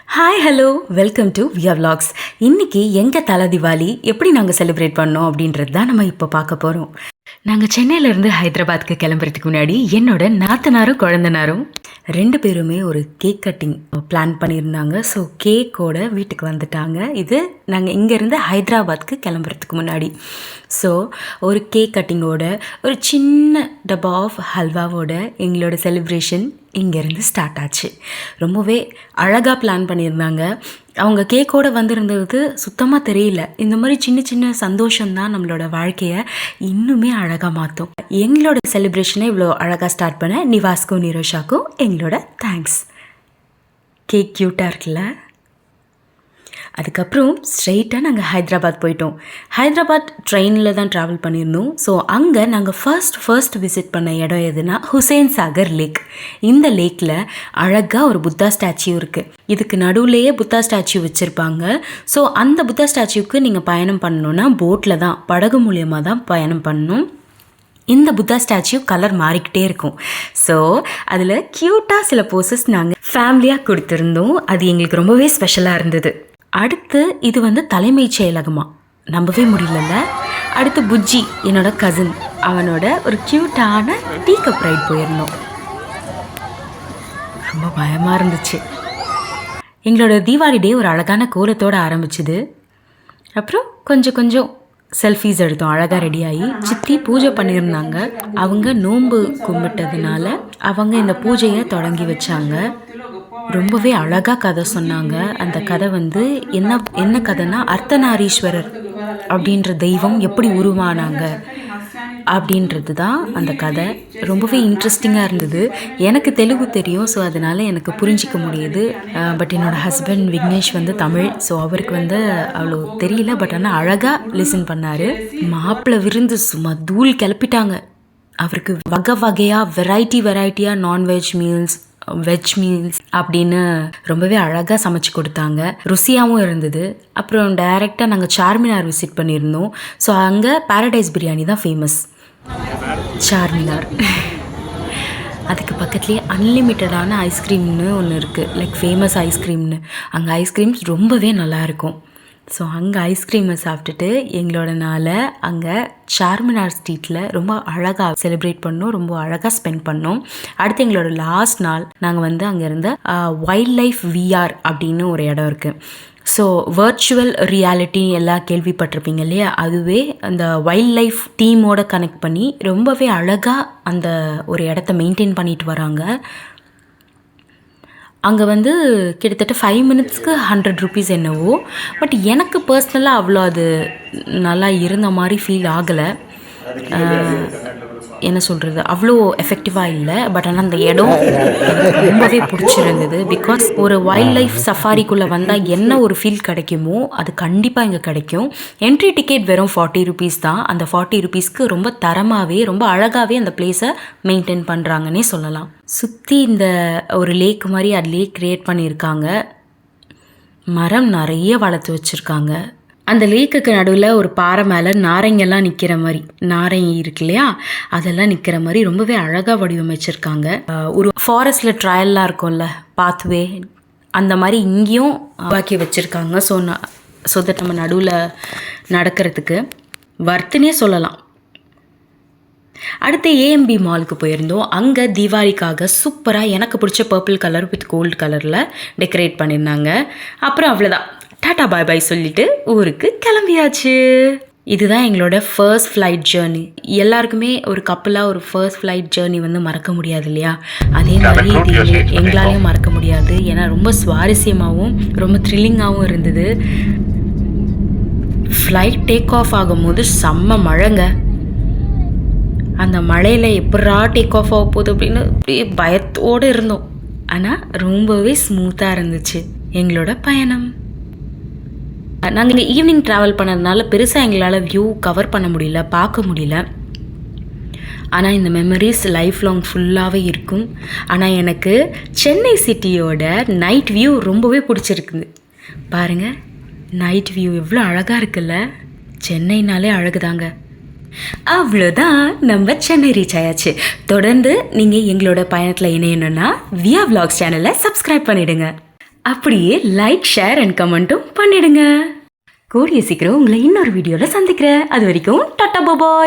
Hi hello welcome to வியா vlogs. இன்றைக்கி எங்கள் தலை தீபாவளி எப்படி நாங்கள் செலிப்ரேட் பண்ணோம் அப்படின்றது தான் நம்ம இப்போ பார்க்க போகிறோம். நாங்கள் சென்னையிலேருந்து ஹைதராபாத்துக்கு கிளம்புறதுக்கு முன்னாடி என்னோட நாத்தனாரும் குழந்தனாரும் 2 பேருமே ஒரு கேக் கட்டிங் பிளான் பண்ணியிருந்தாங்க. ஸோ கேக்கோட வீட்டுக்கு வந்துட்டாங்க. இது நாங்கள் இங்கேருந்து ஹைதராபாத்துக்கு கிளம்புறதுக்கு முன்னாடி. ஸோ ஒரு கேக் கட்டிங்கோட ஒரு சின்ன டப்பா ஆஃப் ஹல்வாவோட எங்களோட செலிப்ரேஷன் இங்கேருந்து ஸ்டார்ட் ஆச்சு. ரொம்பவே அழகாக பிளான் பண்ணியிருந்தாங்க. அவங்க கேக்கோடு வந்திருந்தது சுத்தமாக தெரியல. இந்த மாதிரி சின்ன சின்ன சந்தோஷம்தான் நம்மளோட வாழ்க்கையை இன்னுமே அழகாக மாற்றும். எங்களோட செலிப்ரேஷனை இவ்வளோ அழகாக ஸ்டார்ட் பண்ண நிவாஸ்க்கும் நிரோஷாக்கும் எங்களோட தேங்க்ஸ். கேக் க்யூட்டாக இருக்குல்ல. அதுக்கப்புறம் ஸ்ட்ரெயிட்டாக நாங்கள் ஹைதராபாத் போயிட்டோம். ஹைதராபாத் ட்ரெயினில் தான் ட்ராவல் பண்ணியிருந்தோம். ஸோ அங்கே நாங்கள் ஃபர்ஸ்ட் விசிட் பண்ண இடம் எதுனா ஹுசேன் சாகர் லேக். இந்த லேக்கில் அழகாக ஒரு புத்தா ஸ்டாச்சு இருக்குது. இதுக்கு நடுவுலையே புத்தா ஸ்டாச்சு வச்சுருப்பாங்க. ஸோ அந்த புத்தா ஸ்டாச்சுவுக்கு நீங்கள் பயணம் பண்ணணுன்னா போட்டில் தான், படகு மூலியமாக தான் பயணம் பண்ணணும். இந்த புத்தா ஸ்டாச்சு கலர் மாறிக்கிட்டே இருக்கும். ஸோ அதில் க்யூட்டாக சில போசஸ் நாங்கள் ஃபேமிலியாக கொடுத்துருந்தோம். அது எங்களுக்கு ரொம்பவே ஸ்பெஷலாக இருந்தது. அடுத்து இது தலைமைச் செயலகமா, நம்பவே முடியலல்ல. அடுத்து புஜ்ஜி என்னோட கசின், அவனோட ஒரு க்யூட்டான டீ கப் ரைட் போயிருந்தோம். ரொம்ப பயமாக இருந்துச்சு. எங்களோட தீபாவளி டே ஒரு அழகான கோலத்தோடு ஆரம்பிச்சுது. அப்புறம் கொஞ்சம் செல்ஃபீஸ் எடுத்தோம். அழகாக ரெடியாகி சித்தி பூஜை பண்ணியிருந்தாங்க. அவங்க நோன்பு கும்பிட்டதுனால அவங்க இந்த பூஜையை தொடங்கி வச்சாங்க. ரொம்பவே அழகாக கதை சொன்னாங்க. அந்த கதை என்ன கதைனா, அர்த்தநாரீஸ்வரர் அப்படின்ற தெய்வம் எப்படி உருவானாங்க அப்படின்றது தான் அந்த கதை. ரொம்பவே இன்ட்ரெஸ்டிங்காக இருந்தது. எனக்கு தெலுங்கு தெரியும், ஸோ அதனால் எனக்கு புரிஞ்சிக்க முடியுது. பட் என்னோடய ஹஸ்பண்ட் விக்னேஷ் தமிழ், ஸோ அவருக்கு அவ்வளோ தெரியல. பட் ஆனால் அழகாக லிசன் பண்ணார். மாப்பிள்ளை விருந்து சும்மா தூள் கிளப்பிட்டாங்க. அவருக்கு வகையாக வெரைட்டியாக நான்வெஜ் மீல்ஸ், வெஜ் மீல்ஸ் அப்படின்னு ரொம்பவே அழகாக சமைச்சு கொடுத்தாங்க. ருசியாகவும் இருந்தது. அப்புறம் டைரெக்டாக நாங்கள் சார்மினார் விசிட் பண்ணியிருந்தோம். ஸோ அங்கே பாரடைஸ் பிரியாணி தான் ஃபேமஸ். சார்மினார் அதுக்கு பக்கத்துலேயே அன்லிமிட்டடான ஐஸ்கிரீம்னு ஒன்று இருக்குது, லைக் ஃபேமஸ் ஐஸ்கிரீம்னு. அங்கே ஐஸ்கிரீம்ஸ் ரொம்பவே நல்லாயிருக்கும். ஸோ அங்கே ஐஸ்கிரீமை சாப்பிட்டுட்டு எங்களோட நாளை அங்கே சார்மினார் ஸ்ட்ரீட்டில் ரொம்ப அழகாக செலிப்ரேட் பண்ணோம். ரொம்ப அழகாக ஸ்பெண்ட் பண்ணோம். அடுத்து எங்களோட லாஸ்ட் நாள் நாங்கள் அங்கே இருந்த வைல்ட் லைஃப் விஆர் அப்படின்னு ஒரு இடம் இருக்குது. ஸோ வர்ச்சுவல் ரியாலிட்டி எல்லாம் கேள்விப்பட்டிருப்பீங்க இல்லையா, அதுவே அந்த வைல்ட் லைஃப் டீமோட கனெக்ட் பண்ணி ரொம்பவே அழகாக அந்த ஒரு இடத்த மெயின்டைன் பண்ணிட்டு வராங்க. அங்கே கிட்டத்தட்ட 5 மினிட்ஸ்க்கு 100 ருபீஸ் என்னவோ. பட் எனக்கு பர்சனலாக அவ்வளோ அது நல்லா இருந்த மாதிரி ஃபீல் ஆகலை. என்ன சொல்கிறது, அவ்வளோ எஃபெக்டிவாக இல்லை. பட் ஆனால் அந்த இடம் ரொம்பவே பிடிச்சிருந்தது. பிகாஸ் ஒரு வைல்ட் லைஃப் சஃபாரிக்குள்ளே வந்தால் என்ன ஒரு ஃபீல் கிடைக்குமோ அது கண்டிப்பாக இங்கே கிடைக்கும். என்ட்ரி டிக்கெட் வெறும் 40 ருபீஸ் தான். அந்த 40 ருபீஸ்க்கு ரொம்ப தரமாகவே ரொம்ப அழகாகவே அந்த பிளேஸை மெயின்டைன் பண்ணுறாங்கன்னே சொல்லலாம். சுற்றி இந்த ஒரு லேக் மாதிரி அதுலேயே க்ரியேட் பண்ணியிருக்காங்க. மரம் நிறைய வளர்த்து வச்சுருக்காங்க. அந்த லேக்குக்கு நடுவில் ஒரு பாறை மேலே நாரைங்கெல்லாம் நிற்கிற மாதிரி, நாரைங்க இருக்கு இல்லையா, அதெல்லாம் நிற்கிற மாதிரி ரொம்பவே அழகாக வடிவமைச்சிருக்காங்க. ஒரு ஃபாரஸ்ட்டில் ட்ரையல்லாம் இருக்கும்ல, பாத்வே, அந்த மாதிரி இங்கேயும் உருவாக்கி வச்சுருக்காங்க. ஸோ தட் நம்ம நடுவில் நடக்கிறதுக்கு வர்த்துனே சொல்லலாம். அடுத்து ஏஎம்பி மாலுக்கு போயிருந்தோம். அங்கே தீபாவளிக்காக சூப்பராக எனக்கு பிடிச்ச பர்பிள் கலர் வித் கோல்டு கலரில் டெக்கரேட் பண்ணியிருந்தாங்க. அப்புறம் அவ்வளோதான், டாட்டா பாய் பாய் சொல்லிவிட்டு ஊருக்கு கிளம்பியாச்சு. இதுதான் எங்களோட ஃபர்ஸ்ட் ஃப்ளைட் ஜேர்னி. எல்லாருக்குமே ஒரு கப்பலாக ஒரு ஃபர்ஸ்ட் ஃப்ளைட் ஜேர்னி மறக்க முடியாது இல்லையா, அதே மாதிரி இது எங்களாலையும் மறக்க முடியாது. ஏன்னா ரொம்ப சுவாரஸ்யமாகவும் ரொம்ப த்ரில்லிங்காகவும் இருந்தது. ஃப்ளைட் டேக் ஆஃப் ஆகும்போது செம்ம மழைங்க. அந்த மழையில் எப்படா டேக் ஆஃப் ஆக போகுது அப்படின்னு அப்படியே பயத்தோடு இருந்தோம். ஆனால் ரொம்பவே ஸ்மூத்தாக இருந்துச்சு எங்களோட பயணம். நாங்கள் இங்கே ஈவினிங் ட்ராவல் பண்ணதுனால பெருசாக எங்களால் வியூ கவர் பண்ண முடியல, பார்க்க முடியல. ஆனால் இந்த மெமரிஸ் லைஃப் லாங் ஃபுல்லாகவே இருக்கும். ஆனால் எனக்கு சென்னை சிட்டியோட நைட் வியூ ரொம்பவே பிடிச்சிருக்குது. பாருங்கள், நைட் வியூ எவ்வளோ அழகாக இருக்குல்ல. சென்னைனாலே அழகுதாங்க. அவ்வளோதான், நம்ம சென்னை ரீச் ஆயாச்சு. தொடர்ந்து நீங்கள் எங்களோட பயணத்தில் இணையணுன்னா வியா விலாக்ஸ் சேனலை சப்ஸ்கிரைப் பண்ணிவிடுங்க. அப்படியே லைக், ஷேர் அண்ட் கமெண்ட்டும் பண்ணிடுங்க. கூடிய சீக்கிரம் உங்களை இன்னொரு வீடியோவில் சந்திக்கிறேன். அது வரைக்கும் டாடா பாய்.